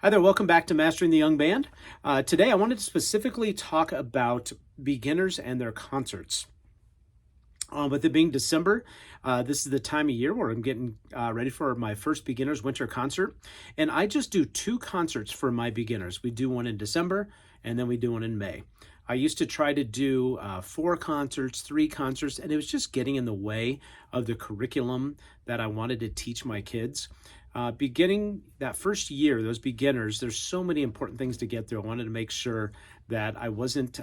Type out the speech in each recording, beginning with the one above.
Hi there, welcome back to Mastering the Young Band. Today I wanted to specifically talk about beginners and their concerts. With it being December, this is the time of year where I'm getting ready for my first beginner's winter concert. And I just do two concerts for my beginners. We do one in December and then we do one in May. I used to try to do four concerts, three concerts, and it was just getting in the way of the curriculum that I wanted to teach my kids. Beginning that first year, those beginners, there's so many important things to get through. I wanted to make sure that I wasn't,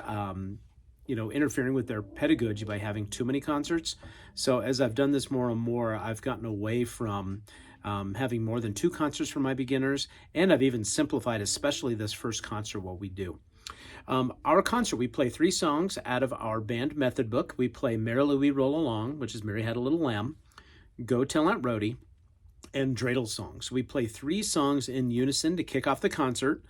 interfering with their pedagogy by having too many concerts. So as I've done this more and more, I've gotten away from having more than two concerts for my beginners, and I've even simplified, especially this first concert, what we do. Our concert, we play three songs out of our band method book. We play Merrily We Roll Along, which is Mary Had a Little Lamb, Go Tell Aunt Rhody, and dreidel songs. We play three songs in unison to kick off the concert.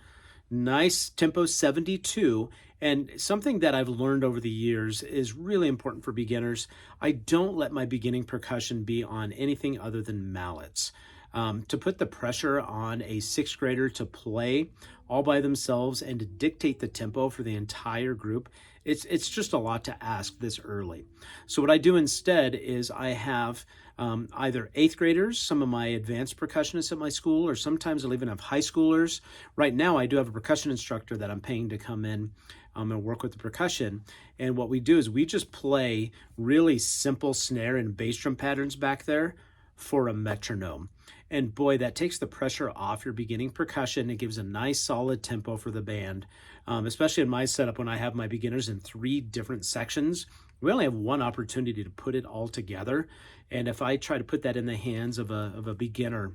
Nice tempo 72. And something that I've learned over the years is really important for beginners. I don't let my beginning percussion be on anything other than mallets. To put the pressure on a sixth grader to play all by themselves and to dictate the tempo for the entire group, it's just a lot to ask this early. So what I do instead is I have either eighth graders, some of my advanced percussionists at my school, or sometimes I'll even have high schoolers. Right now I do have a percussion instructor that I'm paying to come in and work with the percussion. And what we do is we just play really simple snare and bass drum patterns back there for a metronome. And boy, that takes the pressure off your beginning percussion. It gives a nice solid tempo for the band, especially in my setup when I have my beginners in three different sections. We only have one opportunity to put it all together. And if I try to put that in the hands of a beginner,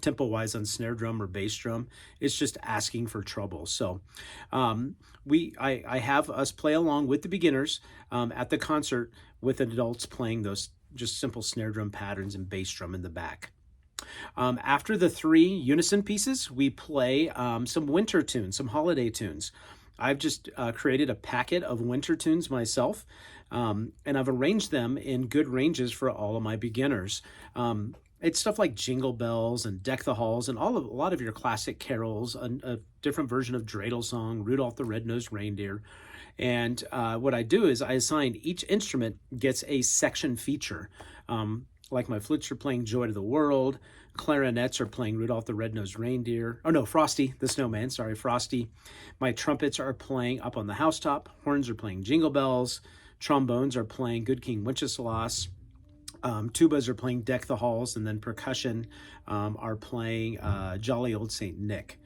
tempo-wise on snare drum or bass drum, it's just asking for trouble. So I have us play along with the beginners at the concert with adults playing those just simple snare drum patterns and bass drum in the back. After the three unison pieces, we play some winter tunes, some holiday tunes. I've just created a packet of winter tunes myself, and I've arranged them in good ranges for all of my beginners. It's stuff like Jingle Bells and Deck the Halls and a lot of your classic carols, a different version of Dreidel Song, Rudolph the Red-Nosed Reindeer. And what I do is I assign each instrument gets a section feature. Like my flutes are playing Joy to the World, clarinets are playing Rudolph the Red-Nosed Reindeer. Oh no, Frosty the Snowman, sorry, Frosty. My trumpets are playing Up on the Housetop, horns are playing Jingle Bells, trombones are playing Good King Wenceslas, tubas are playing Deck the Halls, and then percussion are playing Jolly Old Saint Nick.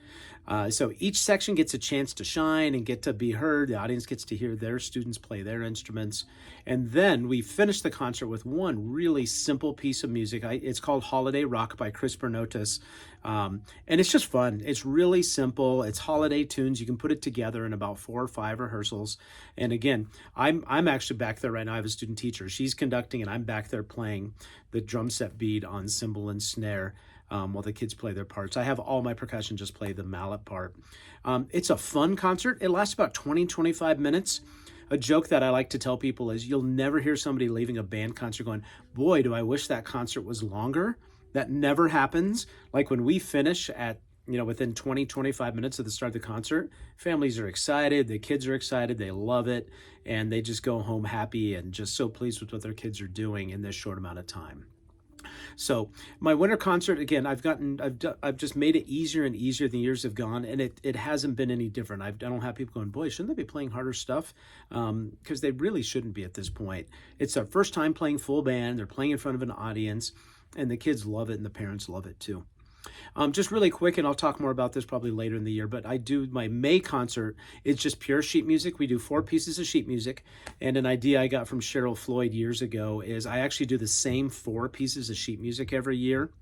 So each section gets a chance to shine and get to be heard. The audience gets to hear their students play their instruments. And then we finish the concert with one really simple piece of music. It's called Holiday Rock by Chris Bernotis. And it's just fun. It's really simple. It's holiday tunes. You can put it together in about 4 or 5 rehearsals. And again, I'm actually back there right now. I have a student teacher. She's conducting and I'm back there playing the drum set beat on cymbal and snare. While the kids play their parts. I have all my percussion just play the mallet part. It's a fun concert. It lasts about 20-25 minutes. A joke that I like to tell people is you'll never hear somebody leaving a band concert going, boy, do I wish that concert was longer. That never happens. Like when we finish at, within 20-25 minutes of the start of the concert, families are excited, the kids are excited, they love it, and they just go home happy and just so pleased with what their kids are doing in this short amount of time. So my winter concert, again, I've just made it easier and easier the years have gone, and it hasn't been any different. I don't have people going, boy, shouldn't they be playing harder stuff? Because they really shouldn't be at this point. It's their first time playing full band. They're playing in front of an audience, and the kids love it, and the parents love it too. Just really quick, and I'll talk more about this probably later in the year, but I do my May concert. It's just pure sheet music. We do 4 pieces of sheet music, and an idea I got from Cheryl Floyd years ago is I actually do the same 4 pieces of sheet music every year.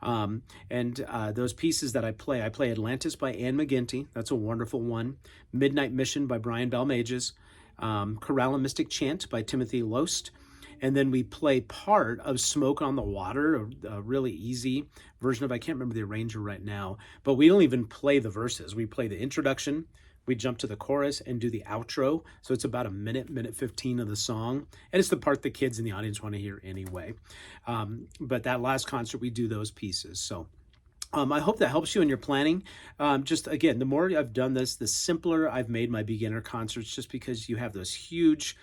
Those pieces that I play Atlantis by Anne McGinty. That's a wonderful one. Midnight Mission by Brian Balmages. Chorale and Mystic Chant by Timothy Loest. And then we play part of Smoke on the Water, a really easy version of, I can't remember the arranger right now, but we don't even play the verses. We play the introduction, we jump to the chorus and do the outro. So it's about a minute 15 of the song. And it's the part the kids in the audience want to hear anyway. But that last concert, we do those pieces. So I hope that helps you in your planning. Just again, the more I've done this, the simpler I've made my beginner concerts, just because you have those huge,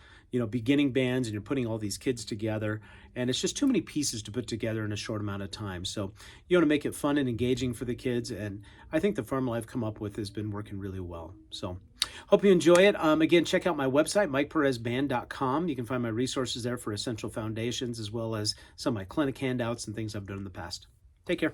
beginning bands and you're putting all these kids together, and it's just too many pieces to put together in a short amount of time. So you want to make it fun and engaging for the kids, and I think the formula I've come up with has been working really well. So hope you enjoy it. Again, check out my website, MikePerezBand.com. You can find my resources there for essential foundations, as well as some of my clinic handouts and things I've done in the past. Take care.